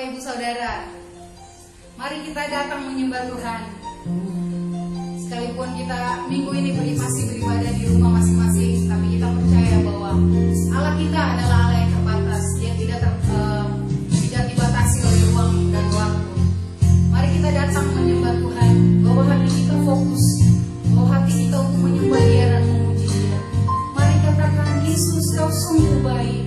Ibu Saudara, mari kita datang menyembah Tuhan. Sekalipun kita minggu ini masih beribadah di rumah masing-masing, tapi kita percaya bahwa Allah kita adalah Allah yang terbatas. Dia tidak dibatasi oleh ruang dan waktu. Mari kita datang menyembah Tuhan, bahwa hati kita fokus, bahwa hati kita untuk menyembah Dia dan memuji Dia. Mari katakan, Yesus, Kau sungguh baik.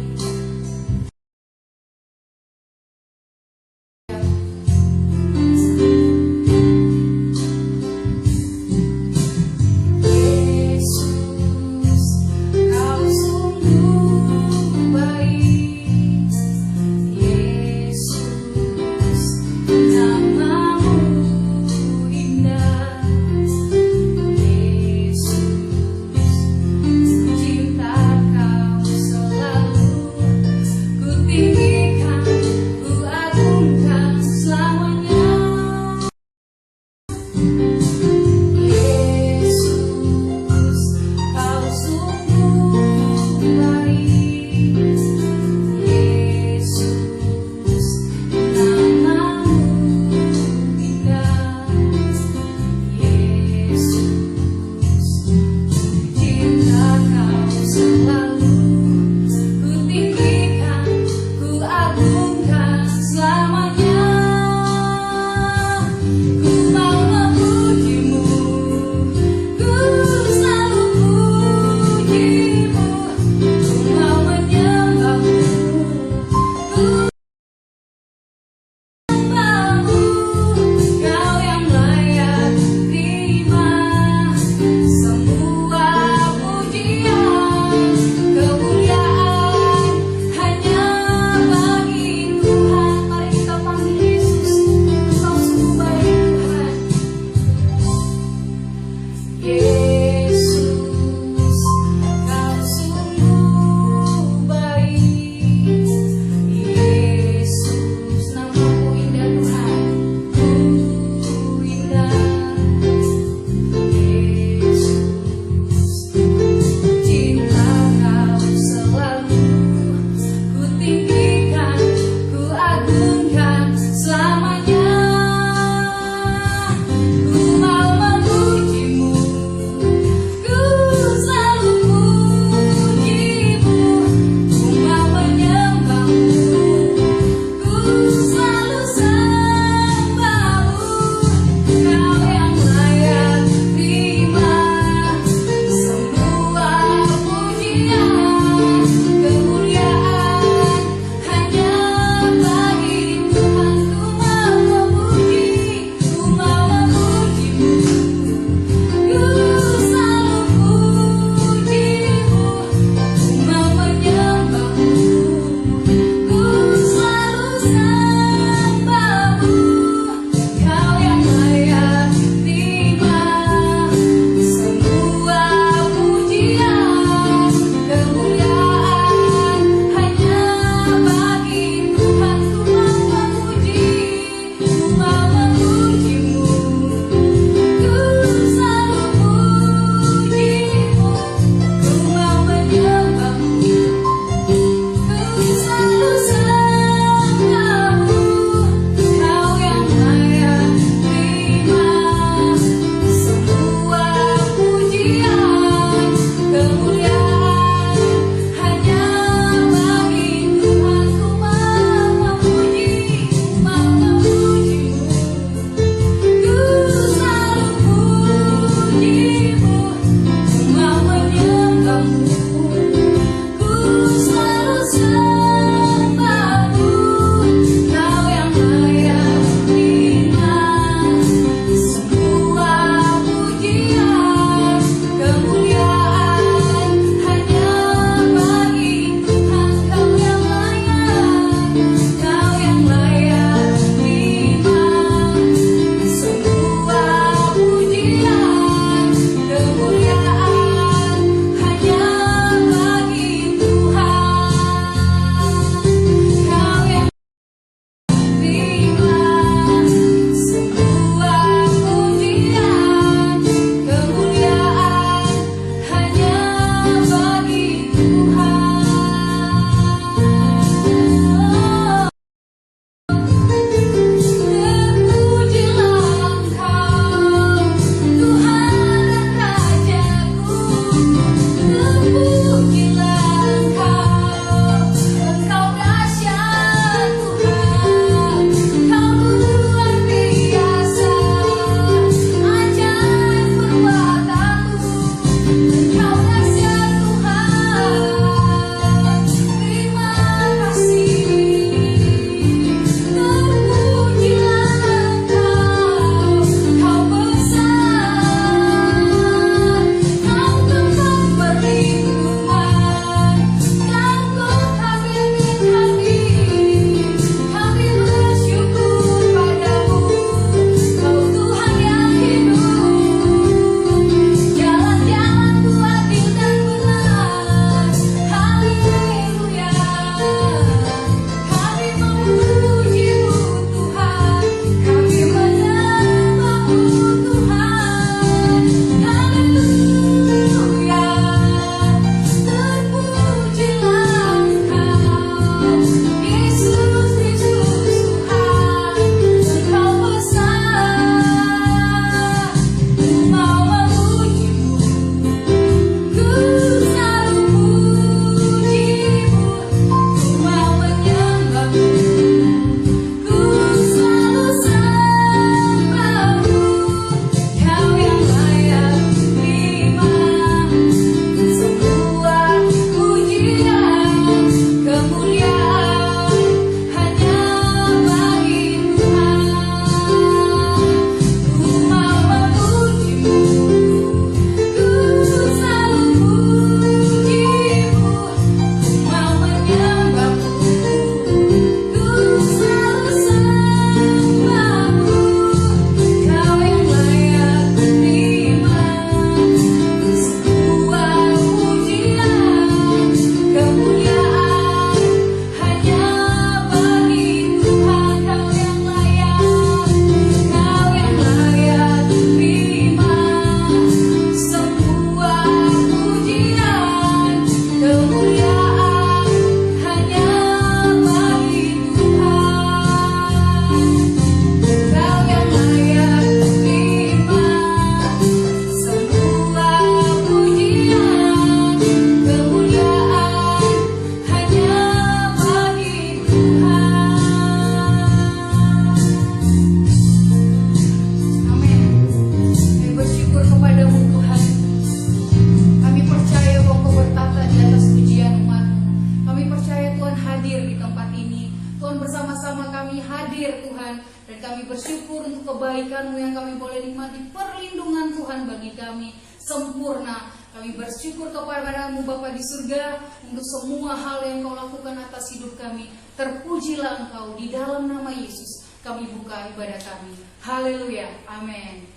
bersyukur untuk kebaikan-Mu yang kami boleh nikmati. Perlindungan Tuhan bagi kami sempurna. Kami bersyukur kepada-Mu Bapa di surga untuk semua hal yang Kau lakukan atas hidup kami. Terpujilah Engkau, di dalam nama Yesus kami buka ibadah kami. Haleluya, amin.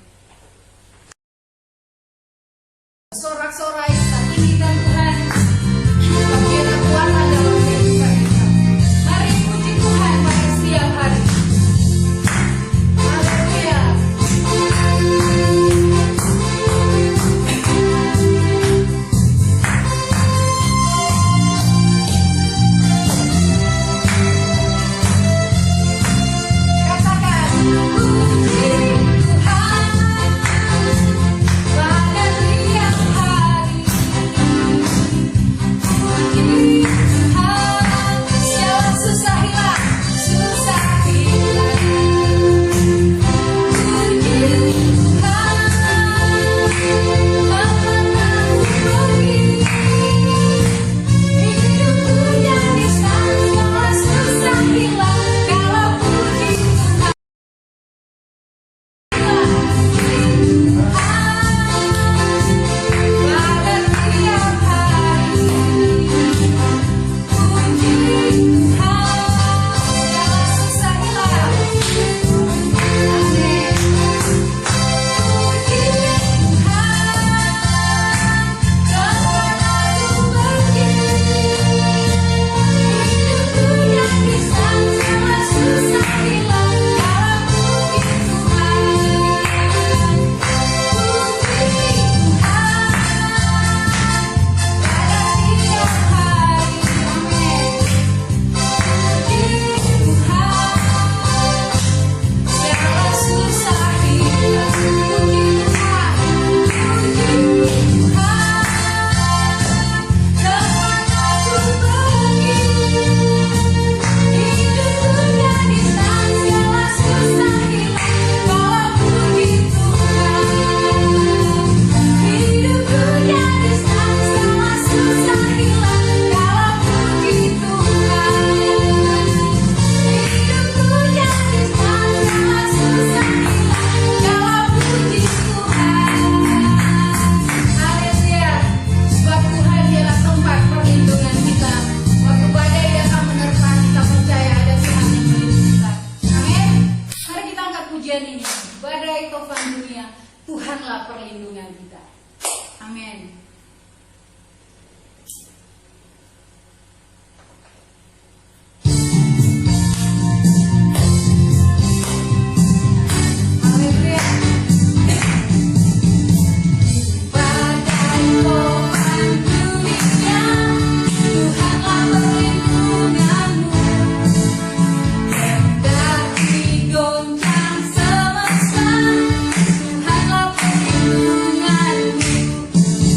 Sorak-sorai kita tinggikan Tuhan. Kami ada kuasa dalam kehidupan kita. Mari puji Tuhan pada setiap hari. Haleluya.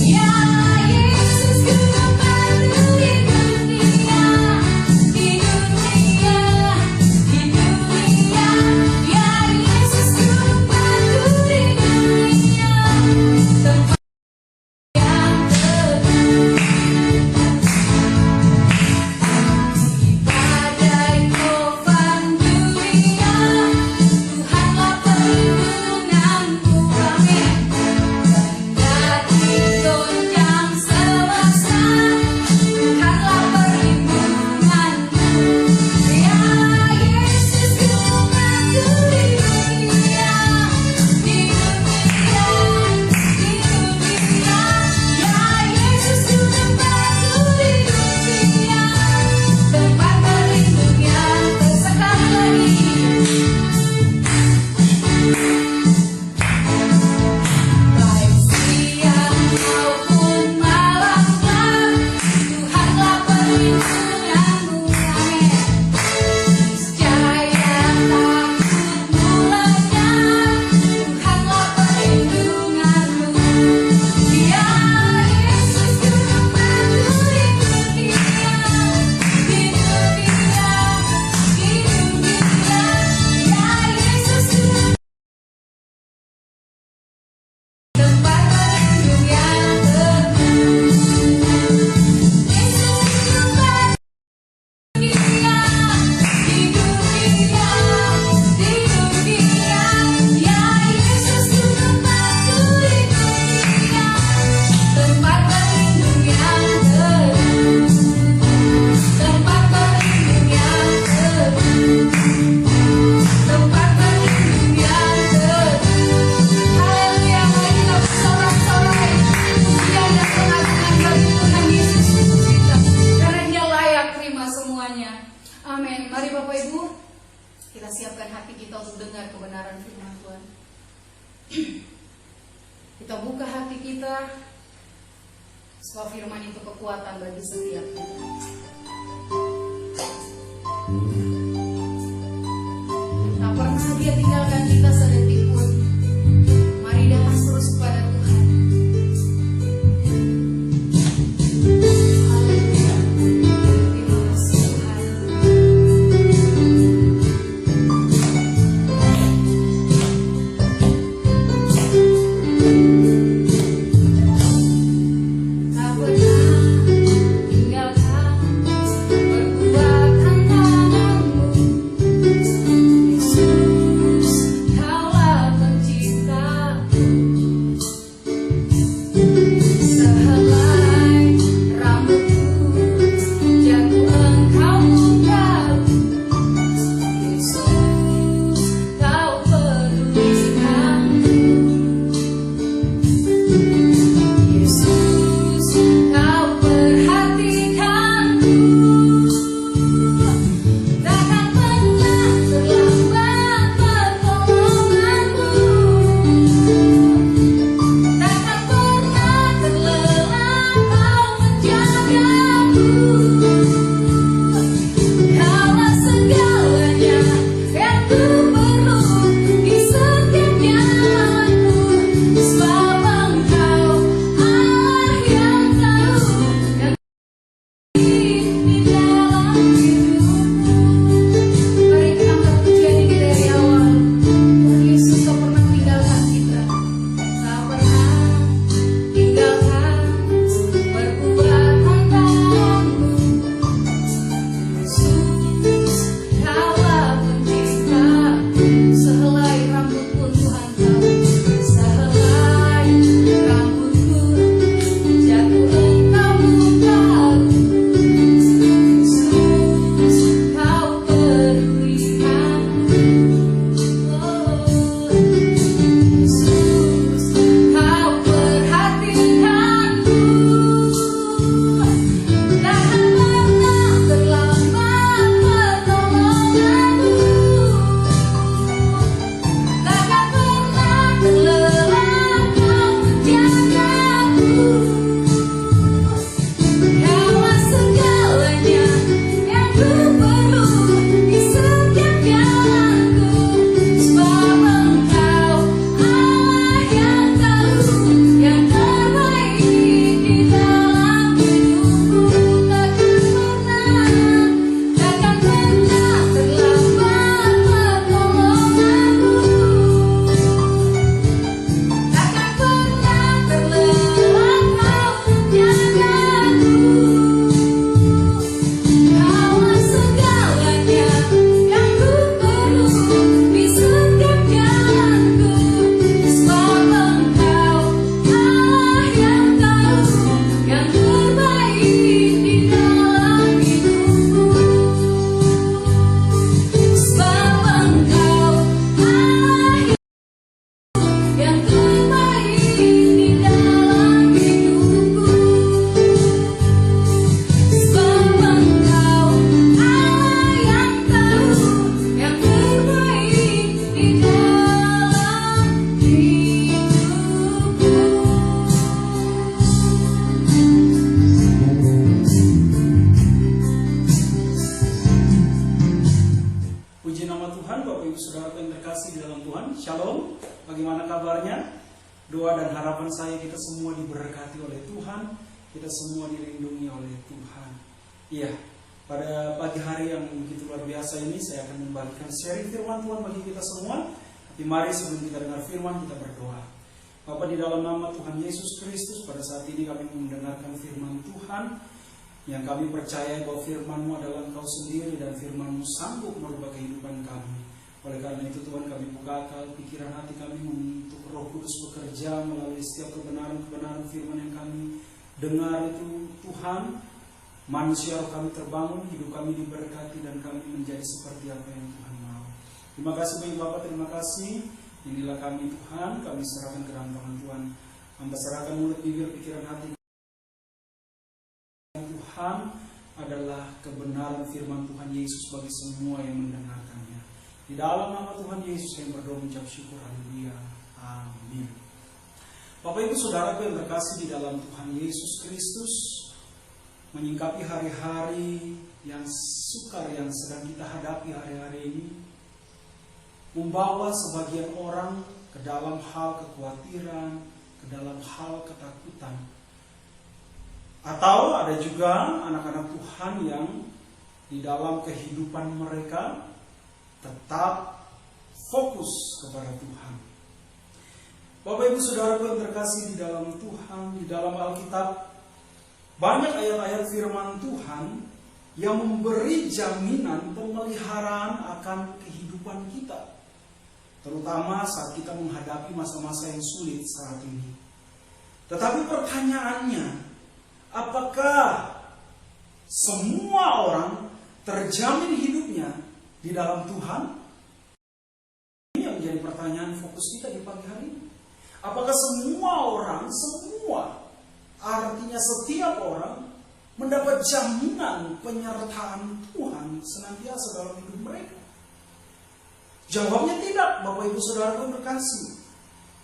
Yeah. Kita buka hati kita, sebab firman itu kekuatan bagi setiap kita. Tak pernah Dia tinggalkan kita sedetik pun. Mari datang terus kepada Tuhan. Haleluya. Terima kasih Tuhan. Tak pernah tinggalkan perbuatan tanganmu, Yesus, Kaulah penciptaku. Sehelai rambutku jatuh Engkau bukaku, Yesus, Kau pedulikanku. Yesus, Kau perhatikanku. Takkan pernah terlambat pertolonganmu. Takkan pernah terlelap Kau menjagaku. Kaulah segalanya yang ku perlu di setiap jalanku. Sebab Engkau Allah yang tahu yang di dalam hidupku. Mari kita angkat pujian ini dari awal. Tuhan Yesus, Kau pernah tinggalkan kita. Tak pernah tinggalkan perbuatan tanganmu. Yesus, Kaulah penciptaku. Sehelai rambut pun Tuhan tahu. Sehelai rambutku jatuh Engkau bukaku. Yesus, Kau pedulikanku. Yesus, Kau perhatikanku. Takkan pernah terlambat pertolonganmu. Takkan pernah terlelap Kau menjagaku. Kaulah segalanya yang ku perlu di setiap jalanku. Sebab Engkau Allah yang tahu yang terbaik di dalam hidupku. Takkan pernah terlambat pertolonganmu. Takkan pernah terlelap Kau menjagaku. Kaulah segalanya yang ku perlu di setiap jalanku. Sebab Engkau Allah yang tahu yang terbaik di dalam hidupku. Sebab Engkau Allah yang terbaik di dalam hidupku. Sebab Engkau Allah yang tahu yang terbaik di dalam hidupku. Puji nama Tuhan, Bapak Ibu Saudara yang terkasih di dalam Tuhan. Shalom, bagaimana kabarnya? Doa dan harapan saya kita semua diberkati oleh Tuhan, kita semua dilindungi oleh Tuhan. Iya, pada pagi hari yang begitu luar biasa ini saya akan membagikan sharing firman Tuhan bagi kita semua. Tapi mari sebelum kita dengar firman kita berdoa. Bapa, di dalam nama Tuhan Yesus Kristus, pada saat ini kami mendengarkan firman Tuhan, yang kami percaya bahwa firman-Mu adalah Engkau sendiri dan firman-Mu sanggup merubah kehidupan kami. Oleh karena itu Tuhan, kami buka akal pikiran hati kami untuk Roh Kudus bekerja melalui setiap kebenaran-kebenaran firman yang kami dengar itu. Tuhan, manusia roh kami terbangun, hidup kami diberkati dan kami menjadi seperti apa yang Tuhan mau. Terima kasih bagi Bapak, terima kasih. Inilah kami Tuhan, kami serahkan ke dalam tangan Tuhan. Hamba serahkan mulut, bibir, pikiran hati. Tuhan adalah kebenaran firman Tuhan Yesus bagi semua yang mendengarkannya. Di dalam nama Tuhan Yesus yang berdoa mengucap syukur, haleluya, amin. Bapak Ibu Saudara yang terkasih di dalam Tuhan Yesus Kristus, menyingkapi hari-hari yang sukar yang sedang kita hadapi hari-hari ini, membawa sebagian orang ke dalam hal kekhawatiran, ke dalam hal ketakutan. Atau ada juga anak-anak Tuhan yang di dalam kehidupan mereka tetap fokus kepada Tuhan. Bapak Ibu Saudara yang terkasih di dalam Tuhan, di dalam Alkitab, banyak ayat-ayat firman Tuhan yang memberi jaminan pemeliharaan akan kehidupan kita. Terutama saat kita menghadapi masa-masa yang sulit saat ini. Tetapi pertanyaannya, apakah semua orang terjamin hidupnya di dalam Tuhan? Ini yang menjadi pertanyaan fokus kita di pagi hari ini. Apakah semua orang, artinya setiap orang mendapat jaminan penyertaan Tuhan senantiasa dalam hidup mereka? Jawabnya tidak, Bapak Ibu Saudara yang terkasih.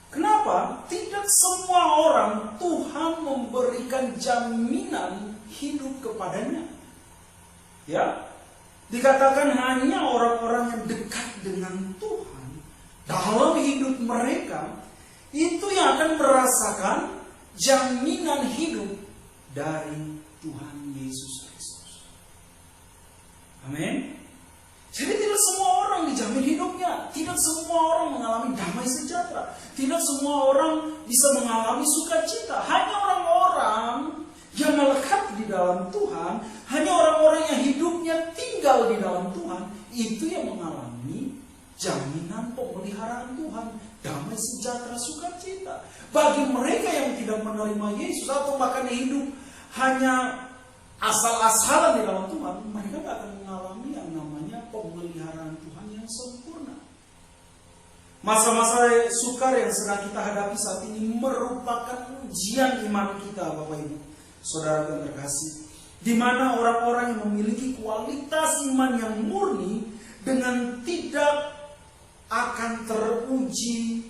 Kenapa? Tidak semua orang Tuhan memberikan jaminan hidup kepadanya. Ya, dikatakan hanya orang-orang yang dekat dengan Tuhan dalam hidup mereka itu yang akan merasakan jaminan hidup dari Tuhan Yesus Kristus. Amin. Jadi tidak semua orang dijamin hidupnya. Tidak semua orang mengalami damai sejahtera. Tidak semua orang bisa mengalami sukacita. Hanya orang-orang yang melekat di dalam Tuhan, hanya orang-orang yang hidupnya tinggal di dalam Tuhan, itu yang mengalami jaminan pemeliharaan Tuhan, damai sejahtera, sukacita. Bagi mereka yang tidak menerima Yesus atau bahkan hidup hanya asal-asalan di dalam Tuhan, mereka tidak akan mengalami yang namanya pemeliharaan Tuhan yang sempurna. Masa-masa sukar yang sedang kita hadapi saat ini merupakan ujian iman kita, Bapak Ibu Saudara yang terkasih, di mana orang-orang yang memiliki kualitas iman yang murni dengan tidak akan teruji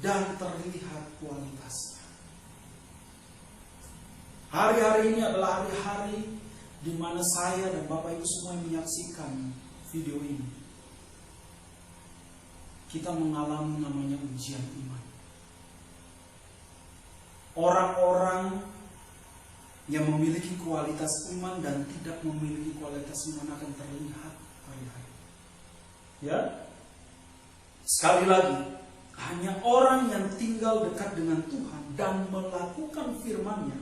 dan terlihat kualitasnya. Hari-hari ini adalah hari-hari di mana saya dan Bapak Ibu semua yang menyaksikan video ini, kita mengalami namanya ujian iman. Orang-orang yang memiliki kualitas iman dan tidak memiliki kualitas iman akan terlihat hari-hari. Ya, sekali lagi, hanya orang yang tinggal dekat dengan Tuhan dan melakukan firman-Nya,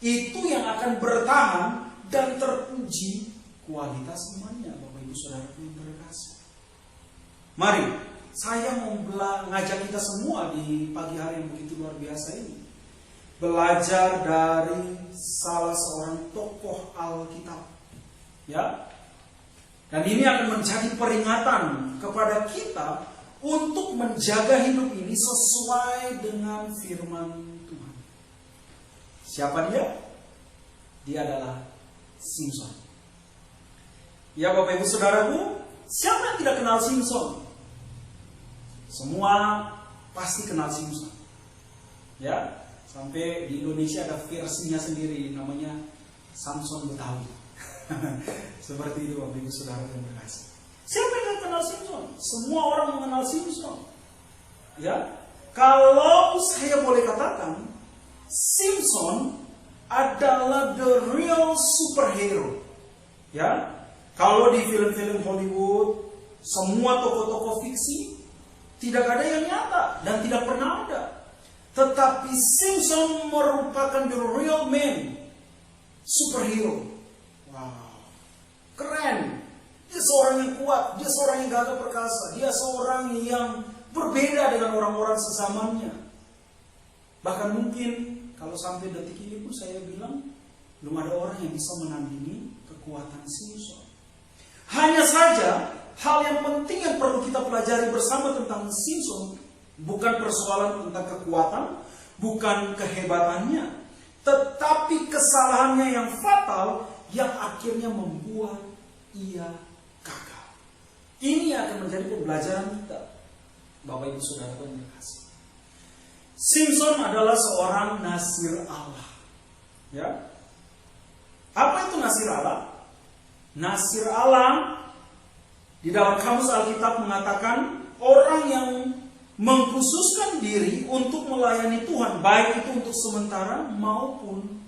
itu yang akan bertahan dan teruji kualitas imannya, Bapak Ibu Saudara yang terkasih. Mari, saya mau ngajak kita semua di pagi hari yang begitu luar biasa ini, belajar dari salah seorang tokoh Alkitab. Ya. Dan ini akan menjadi peringatan kepada kita untuk menjaga hidup ini sesuai dengan firman Tuhan. Siapa dia? Dia adalah Simson. Ya Bapak Ibu Saudaraku, siapa yang tidak kenal Simson? Semua pasti kenal Simson. Ya, sampai di Indonesia ada versinya sendiri namanya Samson Betawi. Seperti itu Bapak Ibu Saudara yang terkasih. Siapa yang tidak kenal Simson? Semua orang mengenal Simson. Ya, kalau saya boleh katakan, Simson adalah the real superhero. Ya, kalau di film-film Hollywood, semua tokoh-tokoh fiksi tidak ada yang nyata dan tidak pernah ada. Tetapi Simson merupakan the real man, superhero. Wow, keren. Dia seorang yang kuat, dia seorang yang gagah perkasa, dia seorang yang berbeda dengan orang-orang sezamannya. Bahkan mungkin kalau sampai detik ini pun saya bilang belum ada orang yang bisa menandingi kekuatan Simson. Hanya saja hal yang penting yang perlu kita pelajari bersama tentang Simson bukan persoalan tentang kekuatan, bukan kehebatannya, tetapi kesalahannya yang fatal yang akhirnya membuat ia gagal. Ini akan menjadi pembelajaran kita, Bapak Ibu Saudara yang terkasih. Simson adalah seorang nazir Allah. Ya. Apa itu nazir Allah? Nazir Allah di dalam kamus Alkitab mengatakan orang yang mengkhususkan diri untuk melayani Tuhan, baik itu untuk sementara maupun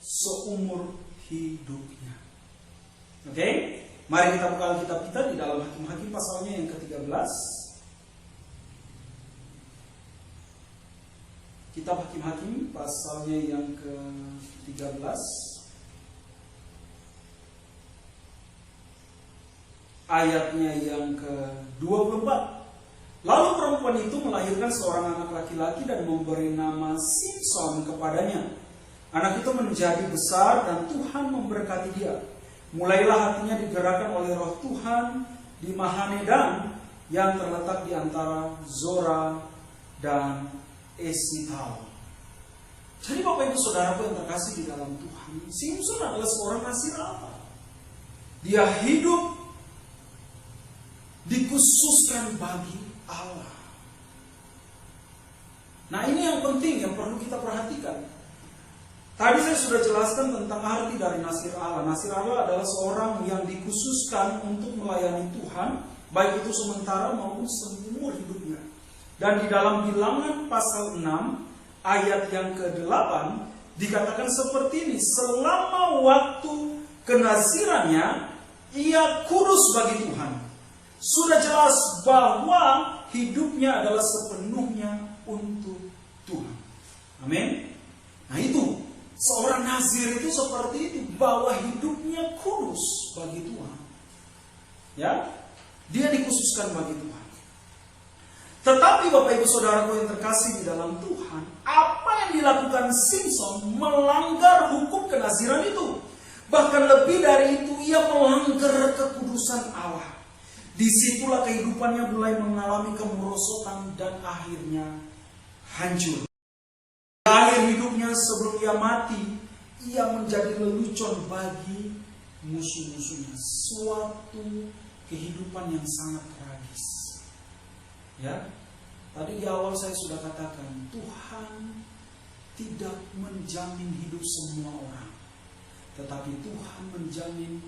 seumur hidupnya. Oke? Mari kita buka Alkitab kita di dalam Hakim-Hakim pasalnya yang ke-13. Kitab Hakim-Hakim pasalnya yang ke-13. Ayatnya yang ke-24. Lalu perempuan itu melahirkan seorang anak laki-laki dan memberi nama Simson kepadanya. Anak itu menjadi besar dan Tuhan memberkati dia. Mulailah hatinya digerakkan oleh roh Tuhan di Mahanedan yang terletak di antara Zora dan Esital. Jadi Bapak Ibu Saudaraku yang terkasih di dalam Tuhan, Simson adalah seorang nazir Allah. Dia hidup dikhususkan bagi Allah. Nah, ini yang penting yang perlu kita perhatikan. Tadi saya sudah jelaskan tentang arti dari nazir Allah. Nazir Allah adalah seorang yang dikhususkan untuk melayani Tuhan, baik itu sementara maupun seumur hidupnya. Dan di dalam Bilangan pasal 6 ayat yang ke-8 dikatakan seperti ini, selama waktu kenazirannya ia kudus bagi Tuhan. Sudah jelas bahwa hidupnya adalah sepenuhnya untuk Tuhan. Amin. Nah itu, seorang nazir itu seperti itu, bahwa hidupnya kudus bagi Tuhan. Ya, dia dikhususkan bagi Tuhan. Tetapi Bapak Ibu Saudaraku yang terkasih di dalam Tuhan, apa yang dilakukan Simson melanggar hukum kenaziran itu. Bahkan lebih dari itu, ia melanggar kekudusan Allah. Disitulah kehidupannya mulai mengalami kemerosotan dan akhirnya hancur. Di akhir hidupnya sebelum ia mati, ia menjadi lelucon bagi musuh-musuhnya. Suatu kehidupan yang sangat tragis. Ya, tadi di awal saya sudah katakan, Tuhan tidak menjamin hidup semua orang, tetapi Tuhan menjamin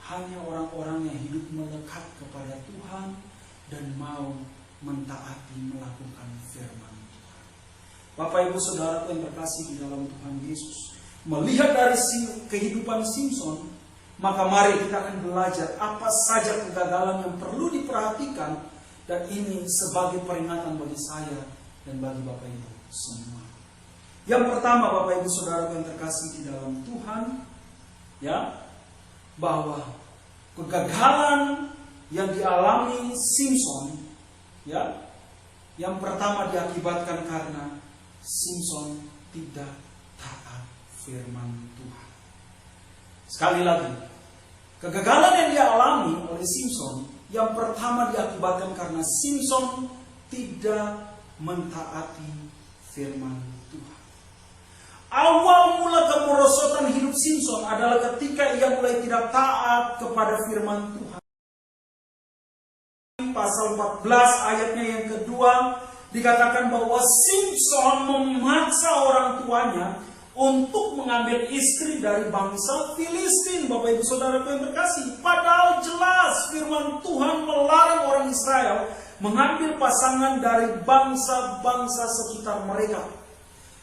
hanya orang-orang yang hidup melekat kepada Tuhan dan mau mentaati melakukan firman Tuhan. Bapak Ibu Saudara yang terkasih di dalam Tuhan Yesus, melihat dari kehidupan Simson, maka mari kita akan belajar apa saja kegagalan yang perlu diperhatikan, dan ini sebagai peringatan bagi saya dan bagi Bapak Ibu semua. Yang pertama, Bapak Ibu Saudara yang terkasih di dalam Tuhan, ya, bahwa kegagalan yang dialami Simson, ya, yang pertama diakibatkan karena Simson tidak taat firman Tuhan. Sekali lagi, kegagalan yang dialami oleh Simson yang pertama diakibatkan karena Simson tidak mentaati firman Tuhan. Awal mula kemerosotan hidup Simson adalah ketika ia mulai tidak taat kepada firman Tuhan. Pasal 14 ayatnya yang kedua dikatakan bahwa Simson memaksa orang tuanya untuk mengambil istri dari bangsa Filistin. Bapak Ibu Saudara yang terkasih, padahal jelas firman Tuhan melarang orang Israel mengambil pasangan dari bangsa-bangsa sekitar mereka.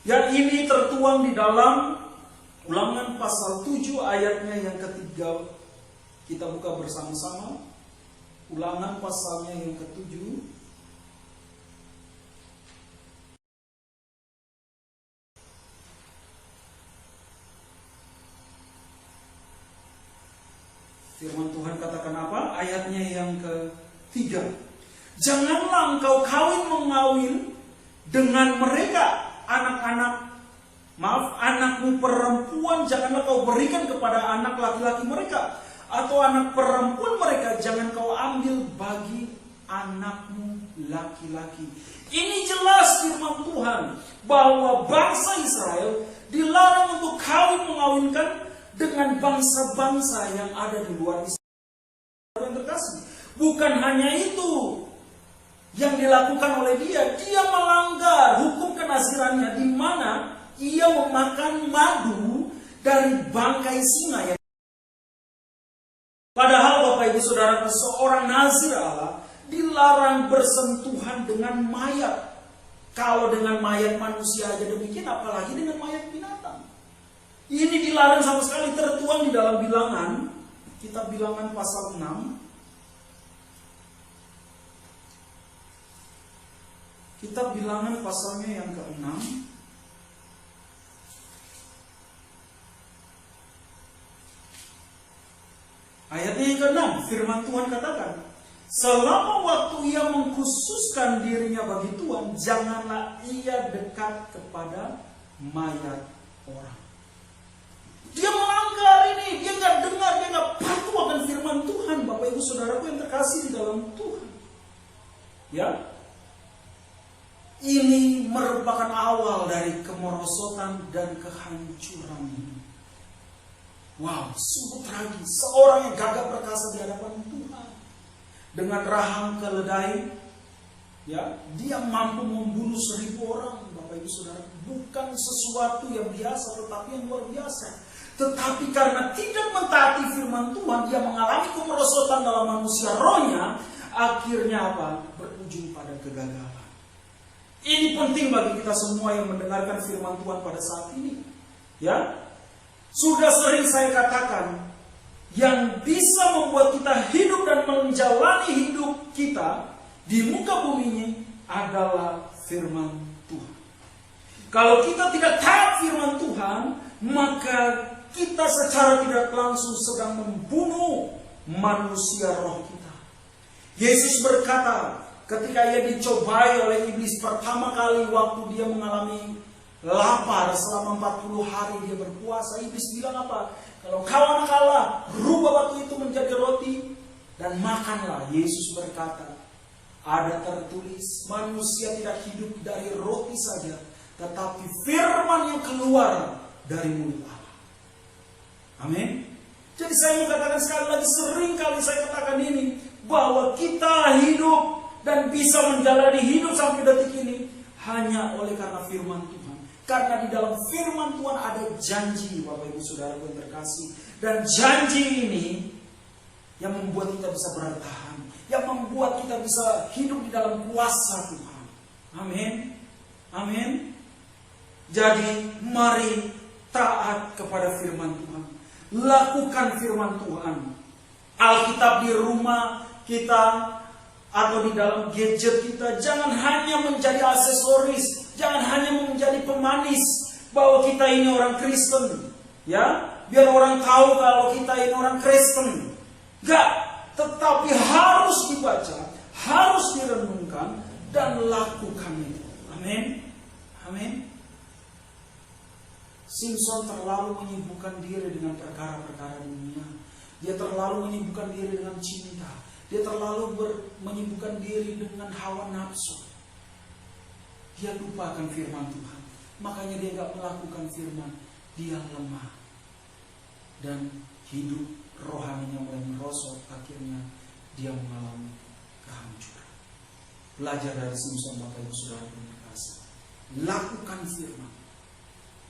Yang ini tertuang di dalam Ulangan pasal 7 ayatnya yang ketiga. Kita buka bersama-sama Ulangan pasalnya yang ke-7. Firman Tuhan katakan apa? Ayatnya yang ke-3. Janganlah engkau kawin-mengawin dengan mereka. Anakmu perempuan janganlah kau berikan kepada anak laki-laki mereka, atau anak perempuan mereka jangan kau ambil bagi anakmu laki-laki. Ini jelas firman Tuhan bahwa bangsa Israel dilarang untuk kawin mengawinkan dengan bangsa-bangsa yang ada di luar Israel. Yang terkasih, bukan hanya itu. yang dilakukan oleh dia, dia melanggar hukum kenazirannya, di mana ia memakan madu dari bangkai singa. Padahal Bapak Ibu Saudara, seorang nazir Allah dilarang bersentuhan dengan mayat. Kalau dengan mayat manusia aja demikian, apalagi dengan mayat binatang. Ini dilarang sama sekali, tertuang di dalam Bilangan. Kitab Bilangan pasal 6. Kitab Bilangan pasalnya yang ke-6. Ayatnya yang ke-6, firman Tuhan katakan, selama waktu ia mengkhususkan dirinya bagi Tuhan, janganlah ia dekat kepada mayat orang. Dia melanggar ini, dia nggak dengar, dia nggak patuh akan firman Tuhan. Bapak Ibu Saudaraku yang terkasih di dalam Tuhan. Ya, ini merupakan awal dari kemerosotan dan kehancuran ini. Wow, sungguh tragis. Seorang yang gagah perkasa di hadapan Tuhan, dengan rahang keledai, ya, dia mampu membunuh 1000 orang. Bapak Ibu Saudara, bukan sesuatu yang biasa, tetapi yang luar biasa. Tetapi karena tidak mentaati firman Tuhan, dia mengalami kemerosotan dalam manusia rohnya. Akhirnya apa? Berujung pada kegagalan. Ini penting bagi kita semua yang mendengarkan firman Tuhan pada saat ini. Ya, sudah sering saya katakan, yang bisa membuat kita hidup dan menjalani hidup kita di muka bumi ini adalah firman Tuhan. Kalau kita tidak taat firman Tuhan, maka kita secara tidak langsung sedang membunuh manusia roh kita. Yesus berkata, ketika ia dicobai oleh iblis pertama kali waktu dia mengalami lapar selama 40 hari dia berpuasa, iblis bilang apa? Kalau kau anak Allah, rubah batu itu menjadi roti dan makanlah. Yesus berkata, ada tertulis, manusia tidak hidup dari roti saja, tetapi firman yang keluar dari mulut Allah. Amin. Jadi saya mau katakan sekali lagi, sering kali saya katakan ini, bahwa kita hidup dan bisa menjalani hidup sampai detik ini hanya oleh karena firman Tuhan. Karena di dalam firman Tuhan ada janji, Bapak Ibu Saudara yang terkasih. Dan janji ini yang membuat kita bisa bertahan, yang membuat kita bisa hidup di dalam kuasa Tuhan. Amin. Amin. Jadi mari taat kepada firman Tuhan. Lakukan firman Tuhan. Alkitab di rumah kita atau di dalam gadget kita jangan hanya menjadi aksesoris, jangan hanya menjadi pemanis bahwa kita ini orang Kristen, ya, biar orang tahu kalau kita ini orang Kristen. Enggak, tetapi harus dibaca, harus direnungkan dan lakukan itu. Amin. Amin. Simpson terlalu menyibukkan diri dengan perkara-perkara dunia. Dia terlalu menyibukkan diri dengan cinta. Dia terlalu menyibukkan diri dengan hawa nafsu. Dia lupakan firman Tuhan. Makanya dia gak melakukan firman. Dia lemah. Dan hidup rohaninya mulai merosot. Akhirnya dia mengalami kehancuran. Belajar dari Simpson, Bapak Ibu Saudara yang terkasih. Lakukan firman.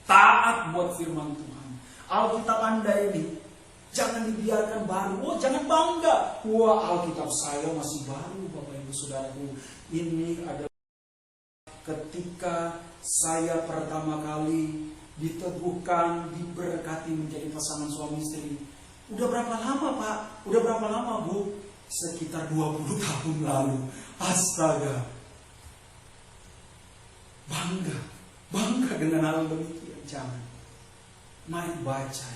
Taat buat firman Tuhan. Alkitab Anda ini jangan dibiarkan baru. Oh, jangan bangga. Wah, Alkitab saya masih baru, Bapak Ibu Saudaraku. Ini adalah ketika saya pertama kali diteguhkan, diberkati menjadi pasangan suami istri. Udah berapa lama, Pak? Udah berapa lama, Bu? Sekitar 20 tahun lalu. Astaga. Bangga dengan hal demikian. Jangan. Mari baca.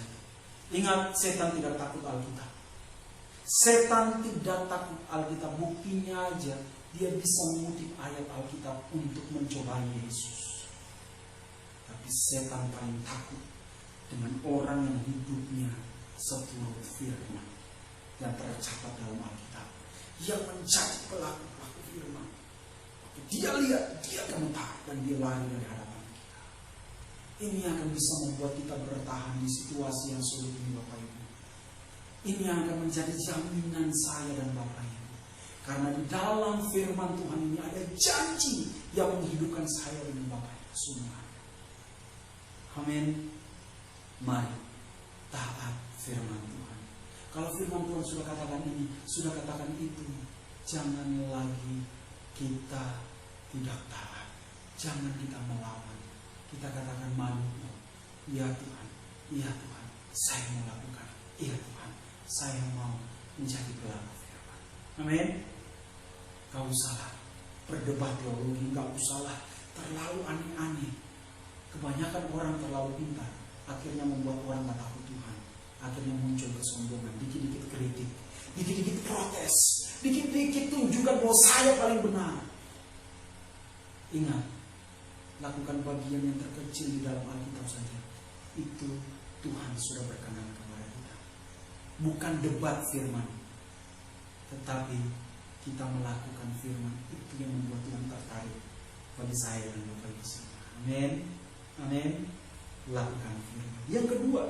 Ingat, setan tidak takut Alkitab. Setan tidak takut Alkitab. Buktinya aja, dia bisa mengutip ayat Alkitab untuk mencobai Yesus. Tapi setan paling takut dengan orang yang hidupnya seturut firman yang tercatat dalam Alkitab, yang menjadi pelaku-pelaku firman. Dia lihat, dia gemetar, dan dia lari dari hadapan. Ini akan bisa membuat kita bertahan di situasi yang sulit ini, Bapak Ibu. Ini yang akan menjadi jaminan saya dan Bapak Ibu. Karena di dalam firman Tuhan ini ada janji yang menghidupkan saya dan Bapak Ibu semua. Amin. Mari taat firman Tuhan. Kalau firman Tuhan sudah katakan ini, sudah katakan itu, jangan lagi kita tidak taat. Jangan kita melawan. Kita katakan malu. Ya Tuhan, ya Tuhan, saya mau lakukan. Ya Tuhan, saya mau menjadi pelaku firman. Amin. Gak usahlah berdebat teologi, gak usahlah terlalu aneh-aneh. Kebanyakan orang terlalu pintar, akhirnya membuat orang gak takut Tuhan. Akhirnya muncul kesombongan, dikit-dikit kritik, dikit-dikit protes, dikit-dikit tunjukkan bahwa saya paling benar. Ingat, lakukan bagian yang terkecil di dalam Alkitab saja. Itu Tuhan sudah berkenan kepada kita. Bukan debat firman, tetapi kita melakukan firman. Itu yang membuat Tuhan tertarik bagi saya dan Bapak Ibu semua. Amin. Amin. Lakukan firman. Yang kedua,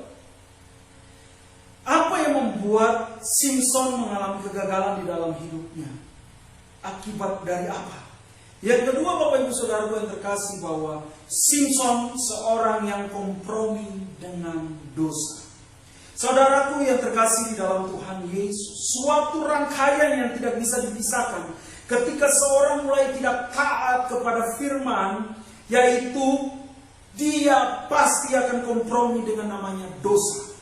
apa yang membuat Simson mengalami kegagalan di dalam hidupnya? Akibat dari apa? Yang kedua, Bapak Ibu Saudaraku yang terkasih, bahwa Simson seorang yang kompromi dengan dosa. Saudaraku yang terkasih di dalam Tuhan Yesus, suatu rangkaian yang tidak bisa dipisahkan ketika seorang mulai tidak taat kepada firman, yaitu dia pasti akan kompromi dengan namanya dosa.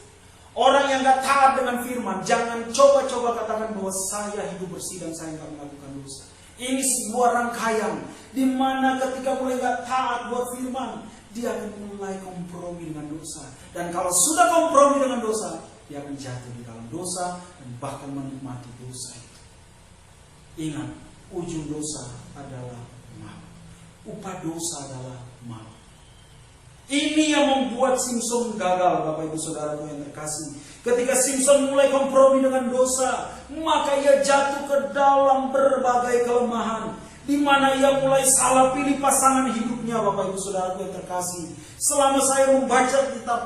Orang yang gak taat dengan firman, jangan coba-coba katakan bahwa saya hidup bersih dan saya gak melakukan dosa. Ini sebuah rangkaian di mana ketika mulai gak taat buat firman, dia akan mulai kompromi dengan dosa. Dan kalau sudah kompromi dengan dosa, dia akan jatuh di dalam dosa dan bahkan menikmati dosa itu. Ingat, ujung dosa adalah maut. Upah dosa adalah maut. Ini yang membuat Simson gagal, Bapak Ibu Saudaraku yang terkasih. Ketika Simson mulai kompromi dengan dosa, maka ia jatuh ke dalam berbagai kelemahan, di mana ia mulai salah pilih pasangan hidupnya, Bapak Ibu Saudaraku yang terkasih. Selama saya membaca kitab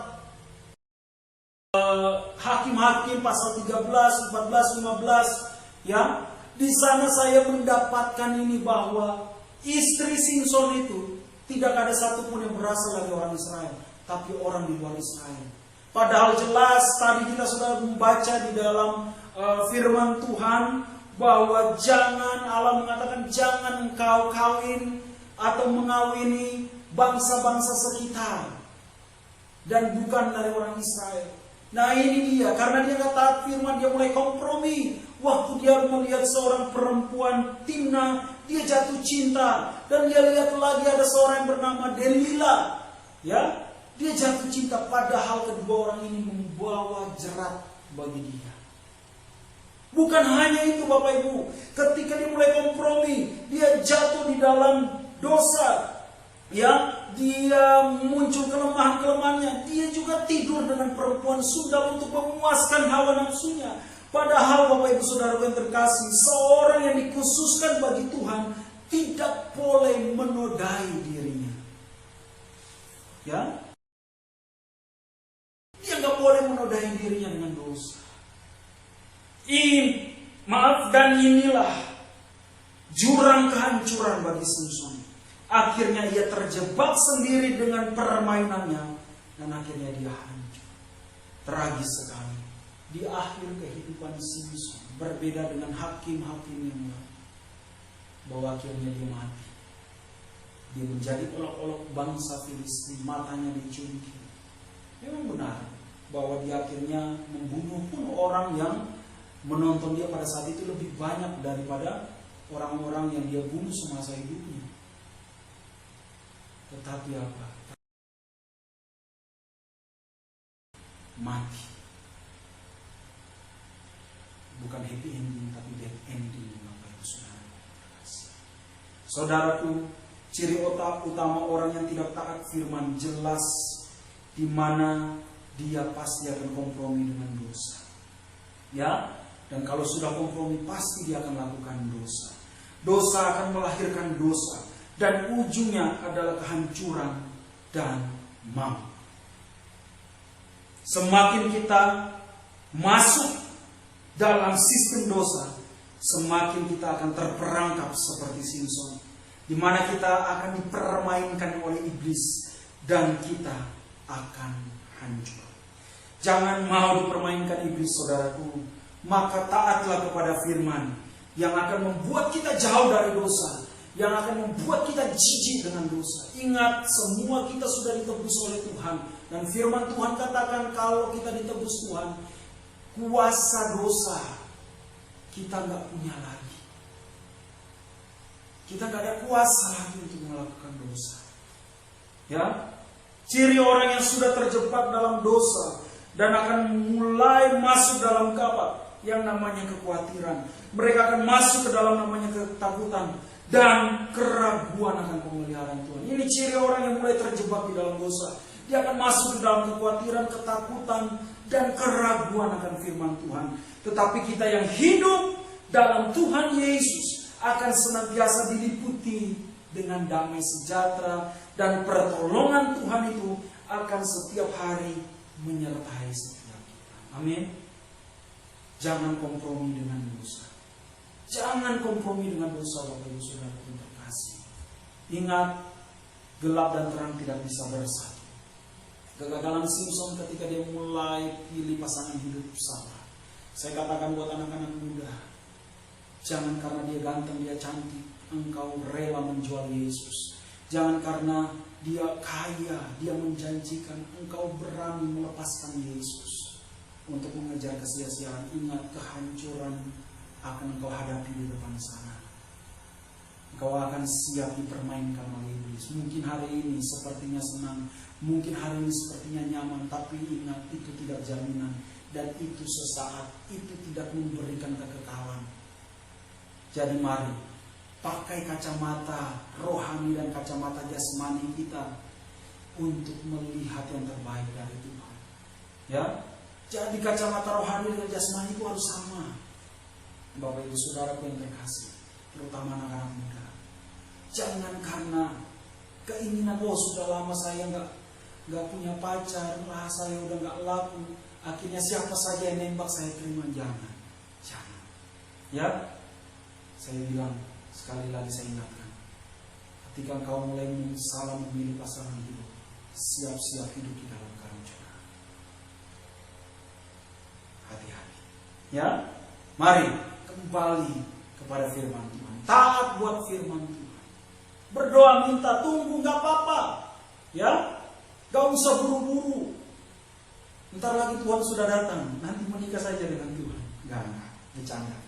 Hakim-Hakim pasal 13, 14, 15, ya, di sana saya mendapatkan ini bahwa istri Simson itu tidak ada satupun yang berasal dari orang Israel, tapi orang di luar Israel. Padahal jelas tadi kita sudah membaca di dalam firman Tuhan bahwa Allah mengatakan jangan engkau kawin atau mengawini bangsa-bangsa sekitar dan bukan dari orang Israel. Nah ini dia, karena dia nggak taat firman, dia mulai kompromi. Waktu dia melihat seorang perempuan Timna, dia jatuh cinta. Dan dia lihat lagi ada seorang yang bernama Delila, ya, dia jatuh cinta. Padahal kedua orang ini membawa jerat bagi dia. Bukan hanya itu Bapak Ibu, ketika dia mulai kompromi, dia jatuh di dalam dosa, ya, dia muncul kelemahan-kelemahannya. Dia juga tidur dengan perempuan sundal untuk memuaskan hawa nafsunya. Padahal Bapak Ibu Saudara yang terkasih, seorang yang dikhususkan bagi Tuhan tidak boleh menodai dirinya. Ya, dia nggak boleh menodai dirinya dengan dosa. Dan inilah jurang kehancuran bagi Simson. Akhirnya ia terjebak sendiri dengan permainannya dan akhirnya dia hancur. Tragis sekali. Di akhir kehidupan Simson berbeda dengan hakim-hakim yang lain, bahwa akhirnya dia mati. Dia menjadi olok-olok bangsa Filistin, matanya dicungkil. Memang benar bahwa dia akhirnya membunuh pun orang yang menonton dia pada saat itu lebih banyak daripada orang-orang yang dia bunuh semasa hidupnya. Tetapi apa? Mati. Bukan happy ending, tapi dead ending, Bapak Ibu Saudara. Saudaraku, ciri utama orang yang tidak taat firman jelas di mana dia pasti akan kompromi dengan dosa. Ya, dan kalau sudah kompromi pasti dia akan lakukan dosa. Dosa akan melahirkan dosa dan ujungnya adalah kehancuran dan maut. Semakin kita masuk dalam sistem dosa, semakin kita akan terperangkap seperti Simson, di mana kita akan dipermainkan oleh iblis dan kita akan hancur. Jangan mau dipermainkan iblis, saudaraku. Maka taatlah kepada firman yang akan membuat kita jauh dari dosa, yang akan membuat kita jijik dengan dosa. Ingat, semua kita sudah ditebus oleh Tuhan. Dan firman Tuhan katakan kalau kita ditebus Tuhan, kuasa dosa kita nggak punya lagi. Kita nggak ada kuasa lagi untuk melakukan dosa. Ya, ciri orang yang sudah terjebak dalam dosa dan akan mulai masuk dalam yang namanya kekhawatiran. Mereka akan masuk ke dalam namanya ketakutan dan keraguan akan pemeliharaan Tuhan. Ini ciri orang yang mulai terjebak di dalam dosa. Dia akan masuk ke dalam kekhawatiran, ketakutan, dan keraguan akan firman Tuhan. Tetapi kita yang hidup dalam Tuhan Yesus akan senantiasa diliputi dengan damai sejahtera, dan pertolongan Tuhan itu akan setiap hari menyertai setiap kita. Amin. Jangan kompromi dengan dosa. Jangan kompromi dengan dosa, Bapak Ibu Saudara yang terkasih. Ingat, gelap dan terang tidak bisa bersatu. Kegagalan Simson ketika dia mulai pilih pasangan hidup salah. Saya katakan buat anak-anak muda, jangan karena dia ganteng, dia cantik, engkau rela menjual Yesus. Jangan karena dia kaya, dia menjanjikan, engkau berani melepaskan Yesus untuk mengejar kesia-siaan. Ingat, kehancuran akan engkau hadapi di depan sana. Engkau akan siap dipermainkan oleh iblis. Mungkin hari ini sepertinya senang, mungkin hari ini sepertinya nyaman, tapi ingat, itu tidak jaminan. Dan itu sesaat, itu tidak memberikan kekekalan. Jadi mari, pakai kacamata rohani dan kacamata jasmani kita untuk melihat yang terbaik dari Tuhan. Ya, jadi kacamata rohani dan jasmani itu harus sama. Bapak Ibu Saudaraku yang terkasih, terutama anak-anak muda. Jangan karena keinginan, sudah lama saya nggak punya pacar, saya udah nggak laku, akhirnya siapa saja yang nembak saya terima. Jangan. Ya, saya bilang sekali lagi, saya ingatkan, ketika engkau mulai salah memilih pasangan hidup, siap-siap hidup di dalam kehancuran. Hati-hati. Ya, mari kembali kepada firman Tuhan. Taat buat firman Tuhan. Berdoa, minta, tunggu, gak apa-apa. Ya, gak usah buru-buru. Ntar lagi Tuhan sudah datang, nanti menikah saja dengan Tuhan. Gak, bercanda.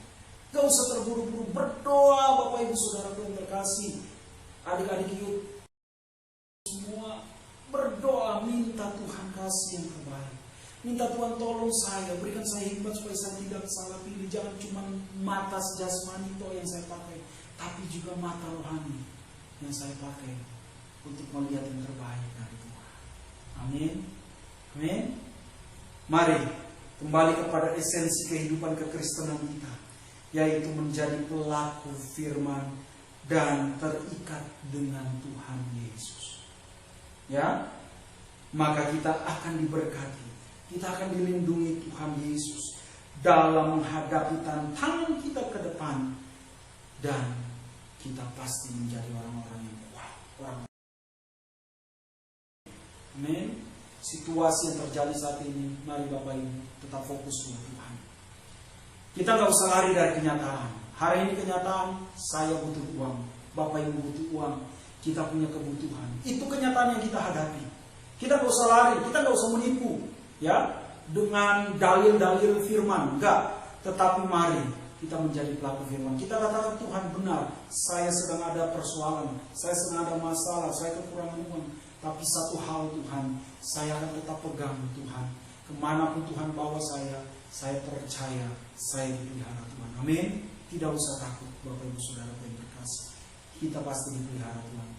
Gak usah terburu-buru. Berdoa, Bapak Ibu Saudaraku yang terkasih, adik-adik yuk semua berdoa, minta Tuhan kasih yang terbaik. Minta Tuhan tolong saya, berikan saya hikmat supaya saya tidak salah pilih. Jangan cuma mata jasmani itu yang saya pakai, tapi juga mata rohani yang saya pakai untuk melihat yang terbaik dari Tuhan. Amin. Amin. Mari kembali kepada esensi kehidupan kekristenan kita, yaitu menjadi pelaku firman dan terikat dengan Tuhan Yesus. Ya, maka kita akan diberkati, kita akan dilindungi Tuhan Yesus dalam menghadapi tantangan kita ke depan, dan kita pasti menjadi orang-orang yang kuat. Amin. Situasi yang terjadi saat ini, mari Bapak Ibu tetap fokus dengan Tuhan. Kita nggak usah lari dari kenyataan. Hari ini kenyataan, saya butuh uang, Bapak Ibu butuh uang, kita punya kebutuhan. Itu kenyataan yang kita hadapi. Kita nggak usah lari, kita nggak usah menipu, ya, dengan dalil-dalil firman, enggak. Tetapi mari kita menjadi pelaku firman. Kita katakan, Tuhan benar, saya sedang ada persoalan, saya sedang ada masalah, saya kekurangan uang. Tapi satu hal Tuhan, saya akan tetap pegang Tuhan. Kemanapun Tuhan bawa saya percaya saya dipelihara Tuhan. Amin. Tidak usah takut, Bapak Ibu Saudara yang terkasih. Kita pasti dipelihara Tuhan.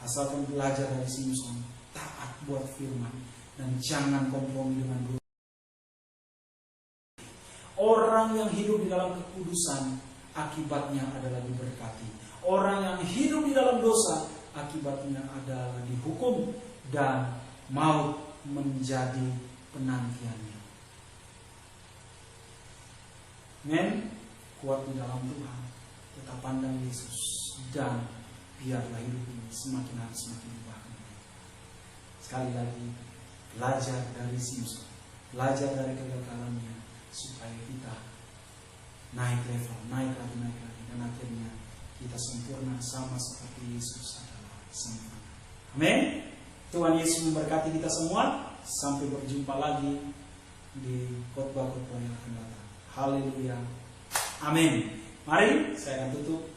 Asalkan belajar dari Simson, taat buat firman, dan jangan kompromi dengan dosa. Orang yang hidup di dalam kekudusan, akibatnya adalah diberkati. Orang yang hidup di dalam dosa, akibatnya adalah dihukum dan maut menjadi penantiannya. Amen. kuat di dalam Tuhan, tetap pandang Yesus, dan biarlah hidup ini semakin hari semakin diubahkan. Sekali lagi, belajar dari Simson, belajar dari kegagalannya, supaya kita naik level, naik lagi, dan akhirnya kita sempurna sama seperti Yesus adalah sempurna. Amin. Tuhan Yesus memberkati kita semua. Sampai berjumpa lagi di khotbah-khotbah yang akan datang. Haleluya. Amin. Mari saya akan tutup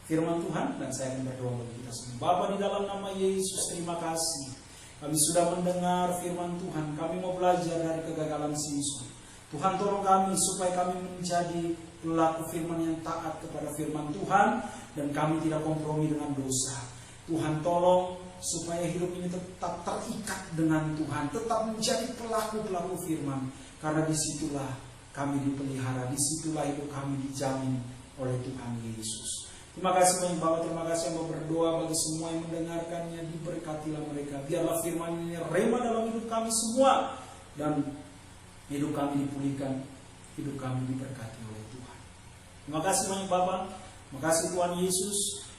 firman Tuhan dan saya akan berdoa bagi kita semua. Bapa, di dalam nama Yesus, terima kasih. Kami sudah mendengar firman Tuhan. Kami mau belajar dari kegagalan Simson. Tuhan, tolong kami supaya kami menjadi pelaku firman yang taat kepada firman Tuhan, dan kami tidak kompromi dengan dosa. Tuhan, tolong supaya hidup ini tetap terikat dengan Tuhan, tetap menjadi pelaku-pelaku firman, karena disitulah kami dipelihara, disitulah hidup kami dijamin oleh Tuhan Yesus. Terima kasih banyak Bapak, terima kasih yang berdoa bagi semua yang mendengarkannya, diberkatilah mereka. Biarlah firman ini rema dalam hidup kami semua, dan hidup kami dipulihkan, hidup kami diberkati oleh Tuhan. Terima kasih banyak Bapak, terima kasih Tuhan Yesus.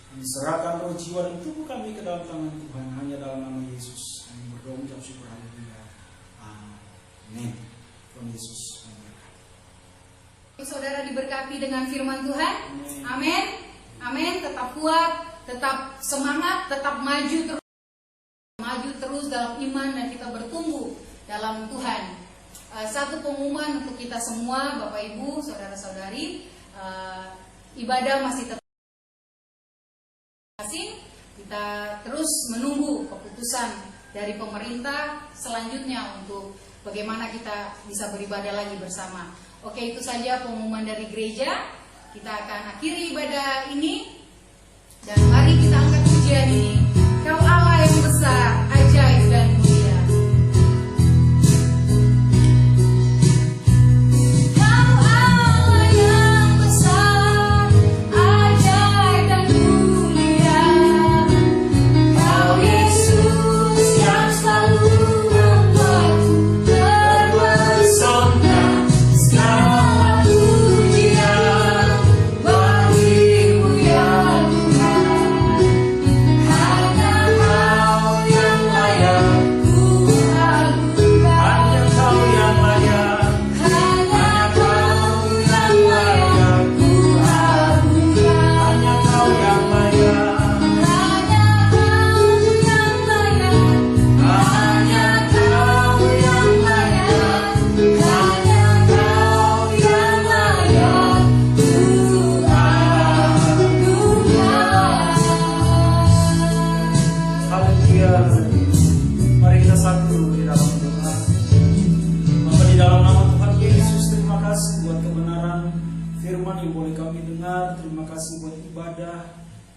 Kami serahkan roh, jiwa, dan tubuh kami ke dalam tangan Tuhan, hanya dalam nama Yesus. Kami berdoa mengucap syukur, haleluya. Amin. Tuhan Yesus memberkati. Saudara diberkati dengan firman Tuhan. Amin. Amin. Tetap kuat, tetap semangat, tetap maju terus dalam iman, dan kita bertumbuh dalam Tuhan. Satu pengumuman untuk kita semua, Bapak Ibu, saudara-saudari, ibadah masih tetap. Kita terus menunggu keputusan dari pemerintah selanjutnya untuk bagaimana kita bisa beribadah lagi bersama. Oke, itu saja pengumuman dari gereja. Kita akan akhiri ibadah ini, dan mari kita angkat pujian ini. Kau Allah yang besar, ajaib dan mulia.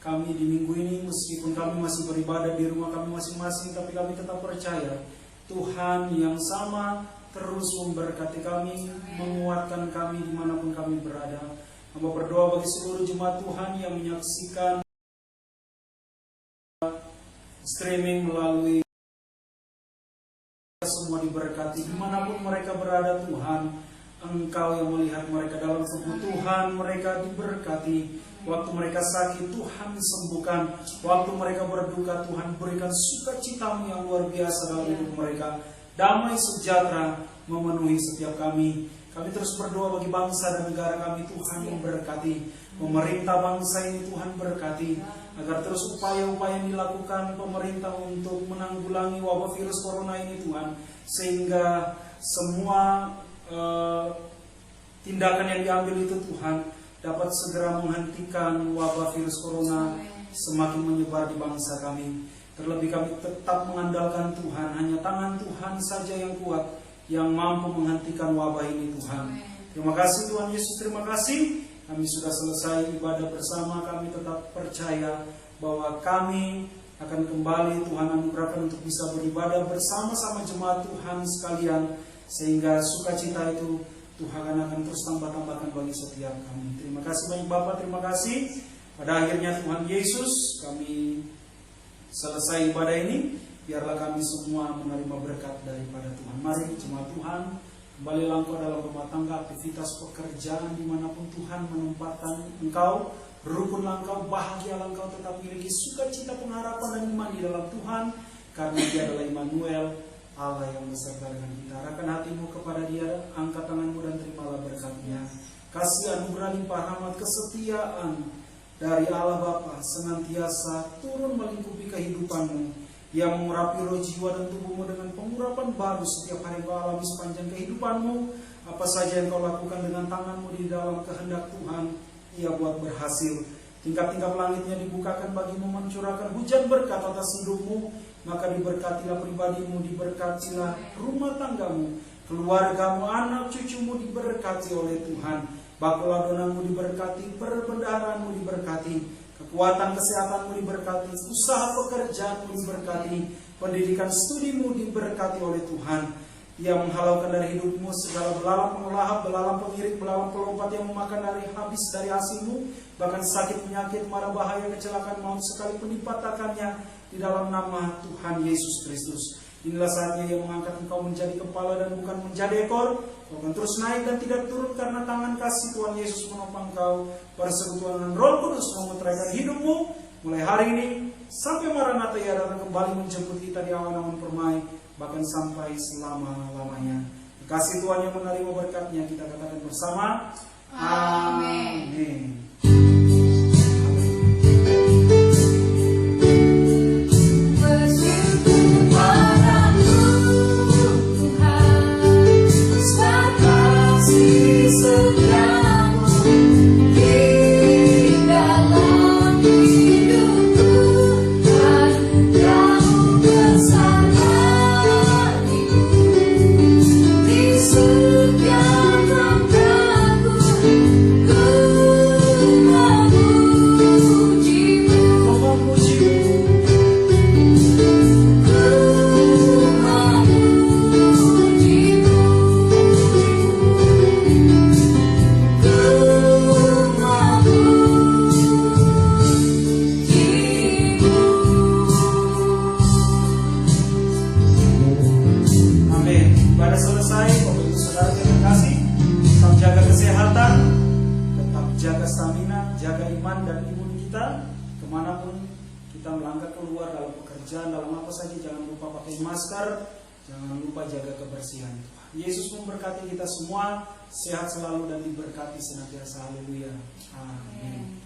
Kami di minggu ini, meskipun kami masih beribadah di rumah kami masing-masing, tapi kami tetap percaya Tuhan yang sama terus memberkati kami, menguatkan kami dimanapun kami berada. Hamba berdoa bagi seluruh jemaat Tuhan yang menyaksikan streaming melalui, semua diberkati dimanapun mereka berada. Tuhan, Engkau yang melihat mereka dalam kebutuhan, mereka diberkati. Waktu mereka sakit, Tuhan sembuhkan. Waktu mereka berduka, Tuhan berikan sukacita-Mu yang luar biasa dalam hidup mereka. Damai sejahtera memenuhi setiap kami. Kami terus berdoa bagi bangsa dan negara kami, Tuhan memberkati. Pemerintah bangsa ini Tuhan berkati, agar terus upaya-upaya yang dilakukan pemerintah untuk menanggulangi wabah virus corona ini, Tuhan, sehingga semua tindakan yang diambil itu, Tuhan, dapat segera menghentikan wabah virus corona semakin menyebar di bangsa kami. Terlebih kami tetap mengandalkan Tuhan, hanya tangan Tuhan saja yang kuat, yang mampu menghentikan wabah ini, Tuhan. Terima kasih Tuhan Yesus, terima kasih. Kami sudah selesai ibadah bersama, kami tetap percaya bahwa kami akan kembali Tuhan anugerahkan untuk bisa beribadah bersama-sama jemaat Tuhan sekalian, sehingga sukacita itu Tuhan akan terus tambah-tambahkan bagi setiap kami. Terima kasih banyak Bapak, terima kasih. Pada akhirnya Tuhan Yesus, kami selesai ibadah ini, biarlah kami semua menerima berkat daripada Tuhan. Mari jemaat Tuhan, Kembalilah engkau dalam rumah tangga, aktivitas pekerjaan, dimanapun Tuhan menempatkan engkau. Berukunlah engkau, bahagialah engkau, tetap miliki sukacita, pengharapan dan iman di dalam Tuhan, karena Dia adalah Immanuel, Allah yang beserta dengan kita. Arahkan hatimu kepada Dia, angkat tanganmu dan terimalah berkat-Nya. Kasih anugerah limpah rahmat kesetiaan dari Allah Bapa senantiasa turun melingkupi kehidupanmu, yang mengurapi roh, jiwa dan tubuhmu dengan pengurapan baru setiap hari kau alami sepanjang kehidupanmu. Apa saja yang kau lakukan dengan tanganmu di dalam kehendak Tuhan, Ia buat berhasil. Tingkap-tingkap langitnya dibukakan bagimu, mencurahkan hujan berkat atas hidupmu. Maka diberkatilah pribadimu, diberkatilah rumah tanggamu, keluargamu, anak cucumu diberkati oleh Tuhan. Bakul adonanmu diberkati, perbendaharaanmu diberkati, kekuatan kesehatanmu diberkati, usaha pekerjaanmu diberkati, pendidikan studimu diberkati oleh Tuhan. Ia menghalaukan dari hidupmu segala belalang pengelahap, belalang pengirik, belalang pelompat yang memakan dari habis dari hasilmu, bahkan sakit, penyakit, mara bahaya, kecelakaan, maut sekalipun dipatahkannya di dalam nama Tuhan Yesus Kristus. Inilah saatnya Ia mengangkat engkau menjadi kepala dan bukan menjadi ekor. Kau akan terus naik dan tidak turun karena tangan kasih Tuhan Yesus menopang kau. Persekutuan dengan Roh Kudus memeteraikan hidupmu mulai hari ini sampai Maranatha Ia datang kembali menjemput kita di awan-awan permai, bahkan sampai selama-lamanya. Kasih Tuhan yang menerima berkat-Nya, kita katakan bersama, amin. Jaga stamina, jaga iman dan imun kita kemanapun kita melangkah keluar, dalam pekerjaan, dalam apa saja. Jangan lupa pakai masker, jangan lupa jaga kebersihan. Yesus memberkati kita semua, sehat selalu dan diberkati senantiasa. Haleluya. Amin.